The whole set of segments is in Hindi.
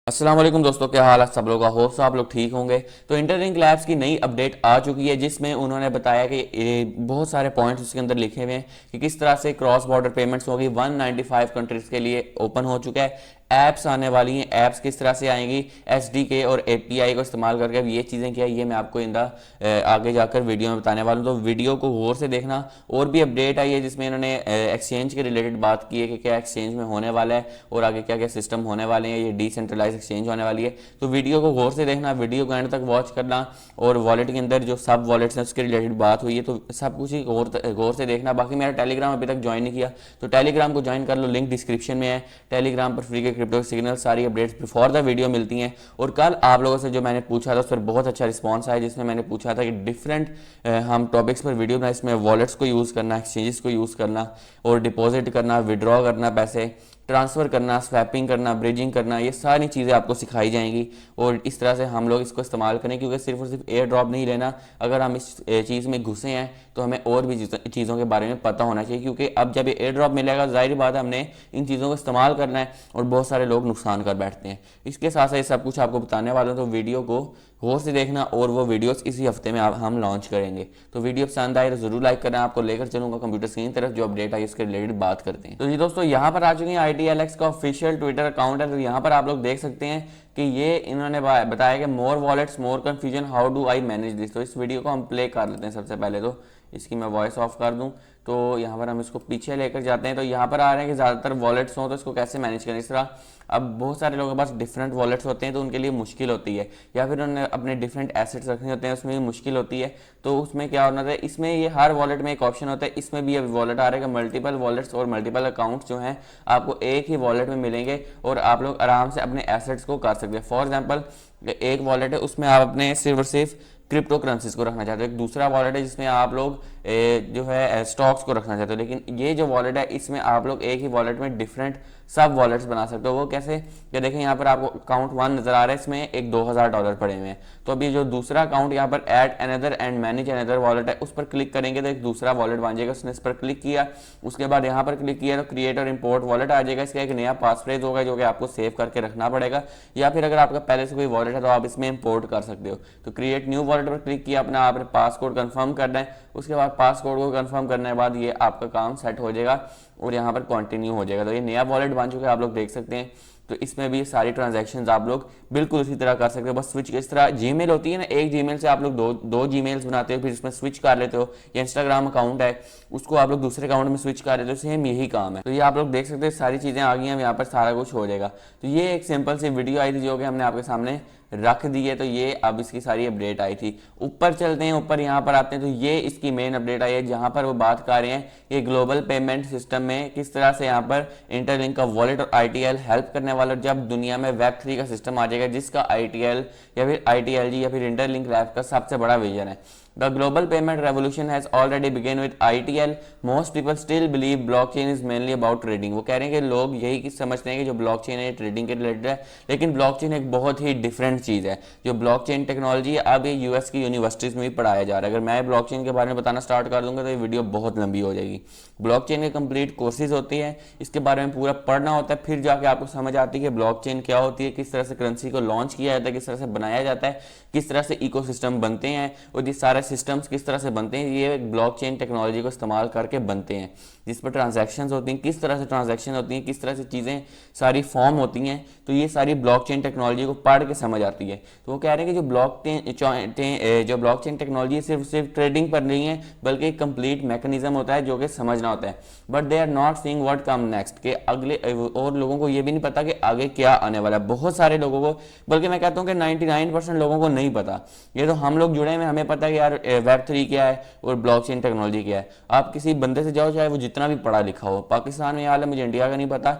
अस्सलाम वालेकुम दोस्तों, क्या हाल है सब लोगों का। होप आप लोग ठीक होंगे। तो इंटरलिंक लैब्स की नई अपडेट आ चुकी है जिसमें उन्होंने बताया कि बहुत सारे पॉइंट्स उसके अंदर लिखे हुए हैं कि किस तरह से क्रॉस बॉर्डर पेमेंट्स होगी। 195 कंट्रीज के लिए ओपन हो चुका है। ऐप्स आने वाली हैं, ऐप्स किस तरह से आएंगी, एसडीके और एपीआई को इस्तेमाल करके। अब ये चीज़ें क्या है ये मैं आपको आगे जाकर वीडियो में बताने वाला हूँ, तो वीडियो को गौर से देखना। और भी अपडेट आई है जिसमें इन्होंने एक्सचेंज के रिलेटेड बात की है कि क्या एक्सचेंज में होने वाला है और आगे क्या क्या सिस्टम होने वाले हैं। ये डिसेंट्रलाइज एक्सचेंज होने वाली है, तो वीडियो को गौर से देखना, वीडियो को एंड तक वॉच करना। और वॉलेट के अंदर जो सब वॉलेट्स हैं उसके रिलेटेड बात हुई है, तो सब कुछ ही गौर से देखना। बाकी मेरा टेलीग्राम अभी तक ज्वाइन नहीं किया तो टेलीग्राम को ज्वाइन कर लो, लिंक डिस्क्रिप्शन में है। टेलीग्राम पर फ्री के क्रिप्टो सिग्नल सारी अपडेट्स बिफोर द वीडियो मिलती हैं। और कल आप लोगों से जो मैंने पूछा था उस पर बहुत अच्छा रिस्पॉन्स आया, जिसमें मैंने पूछा था कि डिफरेंट हम टॉपिक्स पर वीडियो बनाए, इसमें वॉलेट्स को यूज़ करना, एक्सचेंजेस को यूज़ करना और डिपॉजिट करना, विड्रॉ करना, पैसे ट्रांसफ़र करना, स्वैपिंग करना, ब्रिजिंग करना, ये सारी चीज़ें आपको सिखाई जाएंगी। और इस तरह से हम लोग इसको इस्तेमाल करें, क्योंकि सिर्फ और सिर्फ एयर ड्रॉप नहीं लेना। अगर हम इस चीज़ में घुसे हैं तो हमें और भी चीज़ों के बारे में पता होना चाहिए, क्योंकि अब जब ये एयर ड्रॉप मिलेगा जाहिर बात है हमने इन चीज़ों को इस्तेमाल करना है और बहुत सारे लोग नुकसान कर बैठते हैं। इसके साथ साथ सब कुछ आपको बताने वाला हूँ, तो वीडियो को गौर से देखना। और वो वीडियोस इसी हफ्ते में हम लॉन्च करेंगे, तो वीडियो पसंद आए तो जरूर लाइक करना। आपको लेकर चलूंगा कंप्यूटर स्क्रीन की तरफ, जो अपडेट आई उसके रिलेटेड बात करते हैं। तो जी दोस्तों, यहाँ पर आ चुके हैं ITLX का ऑफिशियल ट्विटर अकाउंट है। तो यहाँ पर आप लोग देख सकते हैं कि ये इन्होंने बताया कि more wallets more confusion, how do I manage this. तो इस वीडियो को हम प्ले कर लेते हैं। सबसे पहले तो इसकी मैं वॉइस ऑफ कर दूं, तो यहाँ पर हम इसको पीछे लेकर जाते हैं। तो यहाँ पर आ रहे हैं कि ज़्यादातर वॉलेट्स हों तो इसको कैसे मैनेज करें। इस तरह अब बहुत सारे लोगों के पास डिफरेंट वॉलेट्स होते हैं तो उनके लिए मुश्किल होती है, या फिर उन्हें अपने डिफरेंट एसेट्स रखने होते हैं उसमें भी मुश्किल होती है। तो उसमें क्या होना है, इसमें ये हर वॉलेट में एक ऑप्शन होता है, इसमें भी अब वॉलेट आ रहा है कि मल्टीपल वॉलेट्स और मल्टीपल अकाउंट्स जो हैं आपको एक ही वॉलेट में मिलेंगे और आप लोग आराम से अपने एसेट्स को कर सकते हैं। फॉर एग्जाम्पल एक वॉलेट है उसमें आप अपने सिर्फ और सिर्फ क्रिप्टो करेंसीज को रखना चाहते हो, एक दूसरा वॉलेट है जिसमें आप लोग जो है स्टॉक्स को रखना चाहते हो। लेकिन ये जो वॉलेट है इसमें आप लोग एक ही वॉलेट में डिफरेंट सब वॉलेट्स बना सकते हो। वो कैसे, ये देखें यहाँ पर आपको अकाउंट 1 नजर आ रहा है, इसमें एक $2000 पड़े हुए हैं। तो अभी जो दूसरा अकाउंट यहाँ पर add another and manage another wallet है, उस पर क्लिक करेंगे तो एक दूसरा वॉलेट बन जाएगा। उसने इस पर क्लिक किया, उसके बाद यहाँ पर क्लिक किया तो क्रिएट और इंपोर्ट वॉलेट आ जाएगा। इसका एक नया पासफ्रेज होगा जो कि आपको सेव करके रखना पड़ेगा, या फिर अगर आपका पहले से कोई वॉलेट है तो आप इसमें इंपोर्ट कर सकते हो। तो क्रिएट न्यू वॉलेट पर क्लिक किया, अपना आपने पासकोड कंफर्म करना है। उसके बाद पासकोड को कंफर्म करने के बाद ये आपका काम सेट हो जाएगा और यहाँ पर कंटिन्यू हो जाएगा। तो ये नया वॉलेट बन चुका है, आप लोग देख सकते हैं। तो इसमें भी सारी ट्रांजैक्शंस आप लोग बिल्कुल उसी तरह कर सकते हो, बस स्विच इस तरह जीमेल होती है ना, एक जीमेल से आप लोग दो जीमेल्स बनाते हो, फिर इसमें स्विच कर लेते हो। या इंस्टाग्राम अकाउंट है उसको आप लोग दूसरे अकाउंट में स्विच कर लेते हो, सेम यही काम है। तो ये आप लोग देख सकते हैं सारी चीज़ें आ गई हैं, यहाँ पर सारा कुछ हो जाएगा। तो ये एक सिंपल सी वीडियो आई थी जो कि हमने आपके सामने रख दी है। तो ये अब इसकी सारी अपडेट आई थी। ऊपर चलते हैं, ऊपर यहाँ पर आते हैं, तो ये इसकी मेन अपडेट आई है जहाँ पर वो बात कर रहे हैं कि ग्लोबल पेमेंट सिस्टम में किस तरह से यहाँ पर इंटरलिंक का वॉलेट और ITL हेल्प करने वाला। जब दुनिया में Web3 का सिस्टम आ जाएगा जिसका ITL या फिर ITLG या फिर इंटरलिंक लैब का सबसे बड़ा विजन है। The global payment revolution has already begun with ITL. Most people still believe blockchain is mainly about trading. वो कह रहे हैं कि लोग यही समझते हैं कि जो ब्लॉकचेन है ट्रेडिंग के रिलेटेड है, लेकिन ब्लॉकचेन एक बहुत ही डिफरेंट चीज़ है। जो ब्लॉकचेन टेक्नोलॉजी है अब ये US की यूनिवर्सिटीज़ में भी पढ़ाया जा रहा है। अगर मैं ब्लॉकचेन के बारे में बताना स्टार्ट कर दूंगा तो ये वीडियो बहुत लंबी हो जाएगी। ब्लॉकचेन के कंप्लीट कोर्सेज होती हैं, इसके बारे में पूरा पढ़ना होता है, फिर जाके आपको समझ आती है कि ब्लॉकचेन क्या होती है, किस तरह से करेंसी को लॉन्च किया जाता है, किस तरह से बनाया जाता है, किस तरह से इकोसिस्टम बनते हैं और ये सारे सिस्टम्स किस तरह से बनते हैं। ये ब्लॉकचेन टेक्नोलॉजी को इस्तेमाल करके बनते हैं, जिस पर ट्रांजैक्शंस होती हैं, किस तरह से ट्रांजैक्शन होती हैं, किस तरह से चीज़ें सारी फॉर्म होती हैं। तो ये सारी ब्लॉकचेन टेक्नोलॉजी को पढ़ के समझ आती है। तो वो कह रहे हैं कि जो ब्लॉकचेन टेक्नोलॉजी सिर्फ ट्रेडिंग पर नहीं है, बल्कि एक कंप्लीट मैकेनिज्म होता है जो कि समझना होता है। But they are not seeing what come next, के अगले, और लोगों को ये भी नहीं पता कि आगे क्या आने वाला है। बहुत सारे लोगों को, बल्कि मैं कहता हूँ कि 99% लोगों को नहीं पता। ये तो हम लोग जुड़े हैं, हमें पता है कि यार Web3 क्या है और ब्लॉकचेन टेक्नोलॉजी क्या है। आप किसी बंदे से जाओ, चाहे वो जितना भी पढ़ा लिखा हो, पाकिस्तान में हाल है, मुझे इंडिया का नहीं पता,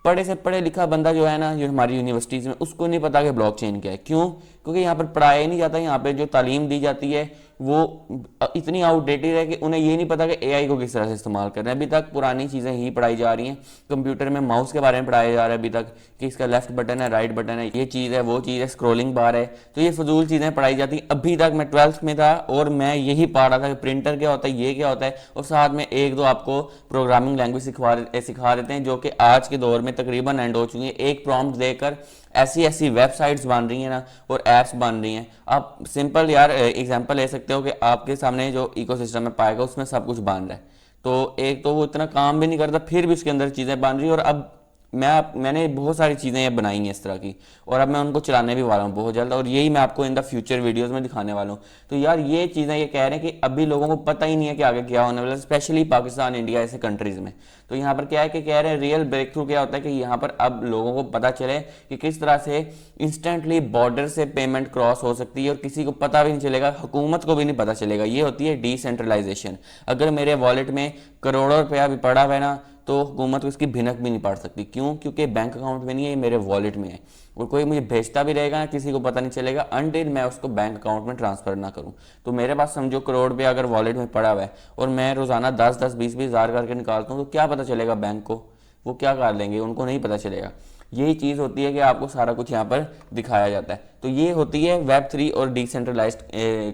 पढ़े से पढ़े लिखा बंदा जो है ना, जो हमारी यूनिवर्सिटीज़ में, उसको नहीं पता कि ब्लॉकचेन क्या है। क्यों? क्योंकि यहाँ पर पढ़ाया ही नहीं जाता। यहाँ पे जो तालीम दी जाती है वो इतनी आउटडेटेड है कि उन्हें ये नहीं पता कि AI को किस तरह से इस्तेमाल करना है। अभी तक पुरानी चीज़ें ही पढ़ाई जा रही हैं। कंप्यूटर में माउस के बारे में पढ़ाया जा रहा है अभी तक, कि इसका लेफ्ट बटन है, राइट बटन है, ये चीज़ है, वो चीज़ है, स्क्रोलिंग बार है। तो ये फजूल चीज़ें पढ़ाई जाती हैं। अभी तक मैं 12th में था और मैं यही पढ़ रहा था कि प्रिंटर क्या होता है, ये क्या होता है, और साथ में एक दो आपको प्रोग्रामिंग लैंग्वेज सिखा देते हैं, जो कि आज के दौर में तकरीबन एंड हो चुकी है। एक प्रॉम्प्ट देकर ऐसी ऐसी वेबसाइट्स बन रही हैं ना और ऐप्स बन रही हैं। आप सिंपल यार एग्जांपल ले सकते हो कि आपके सामने जो इकोसिस्टम में पाएगा उसमें सब कुछ बन रहा है, तो एक तो वो इतना काम भी नहीं करता, फिर भी उसके अंदर चीज़ें बन रही है। और अब मैंने बहुत सारी चीज़ें ये बनाई हैं इस तरह की, और अब मैं उनको चलाने भी वाला हूँ बहुत जल्द, और यही मैं आपको इन द फ्यूचर वीडियोस में दिखाने वाला हूँ। तो यार ये चीज़ें ये कह रहे हैं कि अभी लोगों को पता ही नहीं है कि आगे क्या होने वाला है, स्पेशली पाकिस्तान, इंडिया ऐसे कंट्रीज़ में। तो यहाँ पर क्या है कि कह रहे हैं रियल ब्रेक थ्रू क्या होता है कि यहाँ पर अब लोगों को पता चले कि किस तरह से इंस्टेंटली बॉर्डर से पेमेंट क्रॉस हो सकती है और किसी को पता भी नहीं चलेगा, हुकूमत को भी नहीं पता चलेगा। ये होती है डिसेंट्रलाइजेशन। अगर मेरे वॉलेट में करोड़ों रुपया भी पड़ा हुआ है ना, तो हुकूमत को इसकी भिनक भी नहीं पड़ सकती। क्यों? क्योंकि बैंक अकाउंट में नहीं है, ये मेरे वॉलेट में है, और कोई मुझे भेजता भी रहेगा ना, किसी को पता नहीं चलेगा अनटिल मैं उसको बैंक अकाउंट में ट्रांसफर ना करूं। तो मेरे पास समझो करोड़ रुपया अगर वॉलेट में पड़ा हुआ है और मैं रोजाना 10-10, 20-20 हज़ार करके निकालता हूँ, तो क्या पता चलेगा बैंक को? वो क्या कर लेंगे? उनको नहीं पता चलेगा। यही चीज़ होती है कि आपको सारा कुछ यहाँ पर दिखाया जाता है। तो ये होती है Web3 और डिसेंट्रलाइज्ड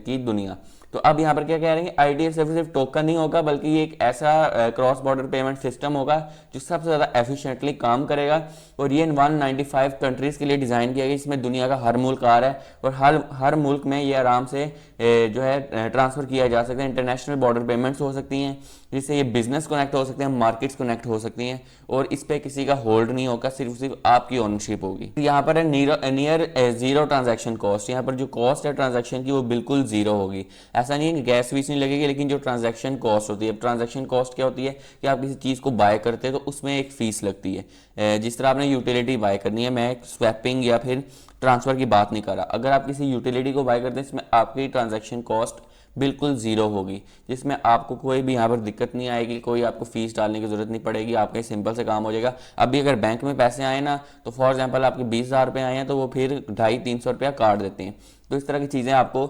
की दुनिया। तो अब यहाँ पर क्या कह रहे हैं, आईडीएफ सिर्फ टोकन नहीं होगा, बल्कि ये एक ऐसा क्रॉस बॉर्डर पेमेंट सिस्टम होगा जो सबसे ज़्यादा एफिशिएंटली काम करेगा। और ये 195 कंट्रीज़ के लिए डिज़ाइन किया गया, इसमें दुनिया का हर मुल्क आ रहा है, और हर मुल्क में ये आराम से जो है ट्रांसफ़र किया जा सकता है। इंटरनेशनल बॉर्डर पेमेंट्स हो सकती हैं, जिससे ये बिजनेस कनेक्ट हो सकते हैं, मार्केट्स कनेक्ट हो सकती हैं, और इस पर किसी का होल्ड नहीं होगा, सिर्फ आपकी ओनरशिप होगी। यहाँ पर है नियर जीरो ट्रांजैक्शन कॉस्ट। यहाँ पर जो कॉस्ट है ट्रांजैक्शन की वो बिल्कुल जीरो होगी। ऐसा नहीं है कि गैस फीस नहीं लगेगी, लेकिन जो ट्रांजैक्शन कॉस्ट होती है, ट्रांजैक्शन कॉस्ट क्या होती है कि आप किसी चीज़ को बाय करते हैं तो उसमें एक फ़ीस लगती है। जिस तरह आपने यूटिलिटी बाय करनी है, मैं स्वैपिंग या फिर ट्रांसफ़र की बात नहीं कर रहा, अगर आप किसी यूटिलिटी को बाय करते हैं इसमें आपकी ट्रांजैक्शन कॉस्ट बिल्कुल ज़ीरो होगी, जिसमें आपको कोई भी यहाँ पर दिक्कत नहीं आएगी, कोई आपको फीस डालने की ज़रूरत नहीं पड़ेगी, आपका सिंपल से काम हो जाएगा। अभी अगर बैंक में पैसे आए ना, तो फॉर एग्जांपल आपके 20,000 रुपये आए हैं, तो वो फिर 250-300 रुपया काट देते हैं। तो इस तरह की चीज़ें आपको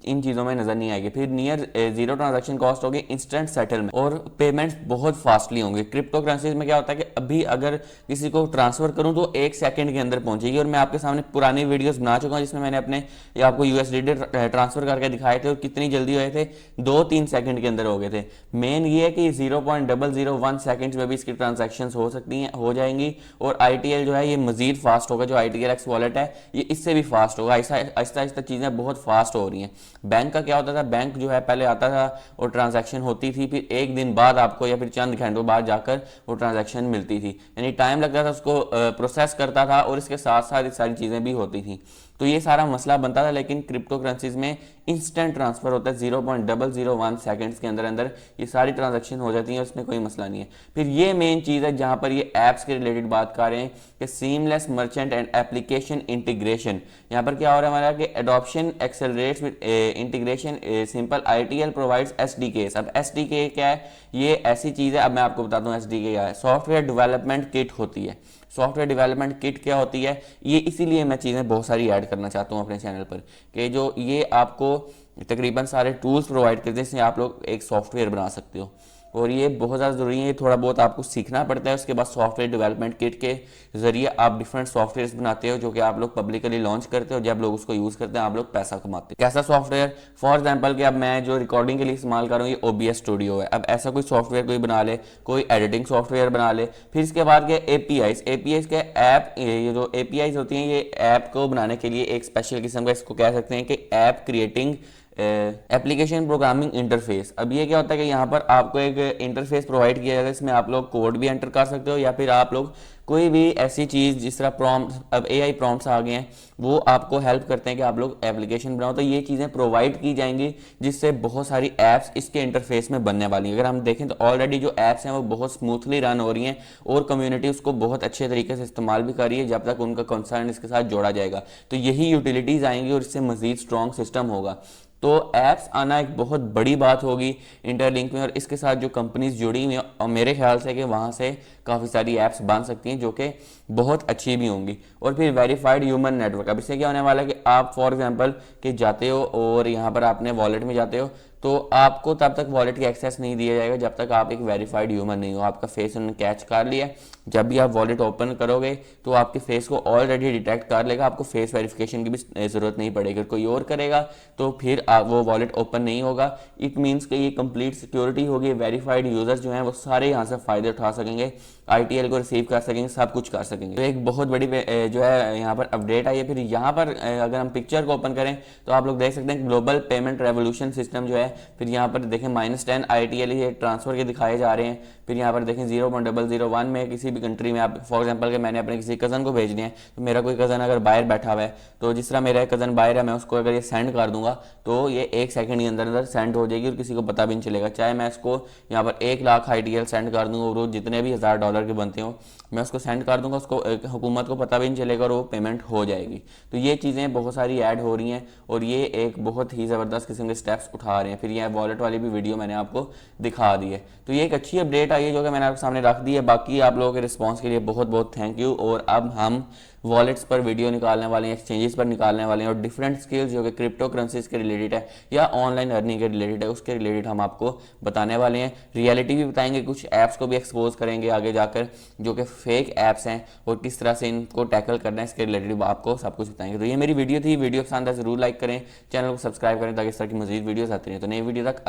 इन चीज़ों में नज़र नहीं आएगी। फिर नियर जीरो ट्रांजैक्शन कॉस्ट होगी, इंस्टेंट सेटलमेंट, और पेमेंट्स बहुत फास्टली होंगे। क्रिप्टो करेंसीज में क्या होता है कि अभी अगर किसी को ट्रांसफ़र करूं तो 1 सेकंड के अंदर पहुंचेगी, और मैं आपके सामने पुरानी वीडियोस बना चुका हूं जिसमें मैंने अपने आपको यूएसडीटी ट्रांसफ़र करके दिखाए थे, और कितनी जल्दी हुए थे, 2-3 सेकंड के अंदर हो गए थे। मेन ये है कि 0.001 सेकंड्स में भी इसकी ट्रांजैक्शन हो सकती हैं, हो जाएंगी। और ITL जो है ये मजीद फास्ट होगा, जो ITLX वॉलेट है ये इससे भी फास्ट होगा। आहिस्ता आहिस्ता चीज़ें बहुत फास्ट हो रही हैं। बैंक का क्या होता था, बैंक जो है पहले आता था और ट्रांजैक्शन होती थी, फिर एक दिन बाद आपको या फिर चंद घंटों बाद जाकर वो ट्रांजैक्शन मिलती थी, यानी टाइम लगता था उसको प्रोसेस करता था, और इसके साथ साथ ये सारी चीज़ें भी होती थी। तो ये सारा मसला बनता था। लेकिन क्रिप्टो करेंसीज में इंस्टेंट ट्रांसफर होता है, 0.001 सेकंड्स के अंदर अंदर ये सारी ट्रांजैक्शन हो जाती है, उसमें कोई मसला नहीं है। फिर ये मेन चीज़ है जहाँ पर ये ऐप्स के रिलेटेड बात कर रहे हैं कि seamless merchant and application integration. यहाँ पर क्या हो रहा है हमारा कि adoption accelerates with integration simple ITL provides SDKs। अब SDK क्या है? ये ऐसी चीज़ है, अब मैं आपको बताता हूँ SDK क्या है। सॉफ्टवेयर डेवलपमेंट किट होती है। सॉफ्टवेयर डेवलपमेंट किट क्या होती है? ये इसीलिए मैं चीज़ें बहुत सारी ऐड करना चाहता हूँ अपने चैनल पर, कि जो ये आपको तकरीबन सारे टूल्स प्रोवाइड करते हैं जिससे आप लोग एक सॉफ्टवेयर बना सकते हो, और ये बहुत ज़्यादा ज़रूरी है। थोड़ा बहुत आपको सीखना पड़ता है, उसके बाद सॉफ्टवेयर डेवलपमेंट किट के ज़रिए आप डिफरेंट सॉफ्टवेयर्स बनाते हो, जो कि आप लोग पब्लिकली लॉन्च करते हो। जब लोग उसको यूज़ करते हैं आप लोग पैसा कमाते हो। कैसा सॉफ्टवेयर? फॉर एग्जांपल कि अब मैं जो रिकॉर्डिंग के लिए इस्तेमाल कर रहा हूँ ये OBS स्टूडियो है। अब ऐसा कोई सॉफ्टवेयर कोई बना ले, कोई एडिटिंग सॉफ्टवेयर बना ले। फिर इसके बाद के APIs के ऐप, ये जो APIs होती हैं, ये ऐप को बनाने के लिए एक स्पेशल किस्म का, इसको कह सकते हैं कि app creating application programming interface. अब ये क्या होता है कि यहाँ पर आपको एक इंटरफेस प्रोवाइड किया जाता है, इसमें आप लोग कोड भी एंटर कर सकते हो, या फिर आप लोग कोई भी ऐसी चीज़ जिस तरह प्रॉम्प्ट, अब AI प्रॉम्प्ट्स आ गए हैं, वो आपको हेल्प करते हैं कि आप लोग एप्लीकेशन बनाओ। तो ये चीज़ें प्रोवाइड की जाएंगी, जिससे बहुत सारी ऐप्स इसके इंटरफेस में बनने वाली हैं। अगर हम देखें तो ऑलरेडी जो ऐप्स हैं वो बहुत स्मूथली रन हो रही हैं, और कम्युनिटी उसको बहुत अच्छे तरीके से इस्तेमाल भी कर रही है, जब तक उनका कंसर्न इसके साथ जोड़ा जाएगा। तो यही यूटिलिटीज़ आएंगी और इससे मज़ीद स्ट्रॉन्ग सिस्टम होगा। तो ऐप्स आना एक बहुत बड़ी बात होगी इंटरलिंक में, और इसके साथ जो कंपनीज जुड़ी हुई हैं, और मेरे ख्याल से कि वहाँ से काफ़ी सारी ऐप्स बन सकती हैं जो कि बहुत अच्छी भी होंगी। और फिर वेरीफाइड ह्यूमन नेटवर्क। अब इससे क्या होने वाला है कि आप फॉर एग्जांपल कि जाते हो और यहाँ पर आपने वॉलेट में जाते हो, तो आपको तब तक वॉलेट की एक्सेस नहीं दिया जाएगा जब तक आप एक वेरीफाइड ह्यूमन नहीं हो। आपका फेस उन्होंने कैच कर लिया, जब भी आप वॉलेट ओपन करोगे तो आपके फेस को ऑलरेडी डिटेक्ट कर लेगा, आपको फेस वेरिफिकेशन की भी ज़रूरत नहीं पड़ेगी। कोई और करेगा तो फिर वो वॉलेट ओपन नहीं होगा। इट मीन्स कि ये कंप्लीट सिक्योरिटी होगी, वेरीफाइड यूज़र्स जो हैं वो सारे यहाँ से फ़ायदे उठा सकेंगे। ITL को रिसीव कर सकेंगे, सब कुछ कर सकेंगे। तो एक बहुत बड़ी जो है यहाँ पर अपडेट आई है। फिर यहाँ पर अगर हम पिक्चर को ओपन करें तो आप लोग देख सकते हैं ग्लोबल पेमेंट रेवोल्यूशन सिस्टम जो है, फिर यहाँ पर देखें -10 ITL ये ट्रांसफर के दिखाए जा रहे हैं। फिर यहाँ पर देखें 0.001 में किसी भी कंट्री में आप फॉर एग्जांपल के मैंने अपने किसी कज़न को भेजने हैं, तो मेरा कोई कज़न अगर बाहर बैठा हुआ है, तो जिस तरह मेरा कज़न बाहर है, मैं उसको अगर ये सेंड कर दूंगा तो ये 1 सेकंड के अंदर अंदर सेंड हो जाएगी और किसी को पता भी नहीं चलेगा। चाहे मैं इसको यहाँ पर 1 लाख ITL सेंड कर दूंगा और वो जितने भी $1000 के बनते हो मैं उसको सेंड कर दूंगा, उसको हुकूमत को पता भी नहीं चलेगा और वो पेमेंट हो जाएगी। तो ये चीज़ें बहुत सारी ऐड हो रही हैं और ये एक बहुत ही ज़बरदस्त किस्म के स्टेप्स उठा रहे हैं। फिर ये वॉलेट वाली भी वीडियो मैंने आपको दिखा दी है। तो ये एक अच्छी अपडेट आई है जो कि मैंने आपके सामने रख दी है। बाकी आप लोगों के रिस्पॉन्स के लिए बहुत बहुत थैंक यू। और अब हम वॉलेट्स पर वीडियो निकालने वाले हैं, एक्सचेंजेस पर निकालने वाले हैं और डिफरेंट स्किल्स जो कि क्रिप्टो करेंसीज के रिलेटेड है या ऑनलाइन अर्निंग के रिलेटेड है उसके रिलेटेड हम आपको बताने वाले हैं। रियलिटी भी बताएंगे, कुछ ऐप्स को भी एक्सपोज करेंगे आगे जाकर जो कि फेक ऐप्स हैं और किस तरह से इनको टैकल करना है, इसके रिलेटेड आपको सब कुछ बताएंगे। तो ये मेरी वीडियो थी। वीडियो पसंद है ज़रूर लाइक करें, चैनल को सब्सक्राइब करें ताकि इस तरह की मजीद वीडियोस आती रहें। तो नई वीडियो तक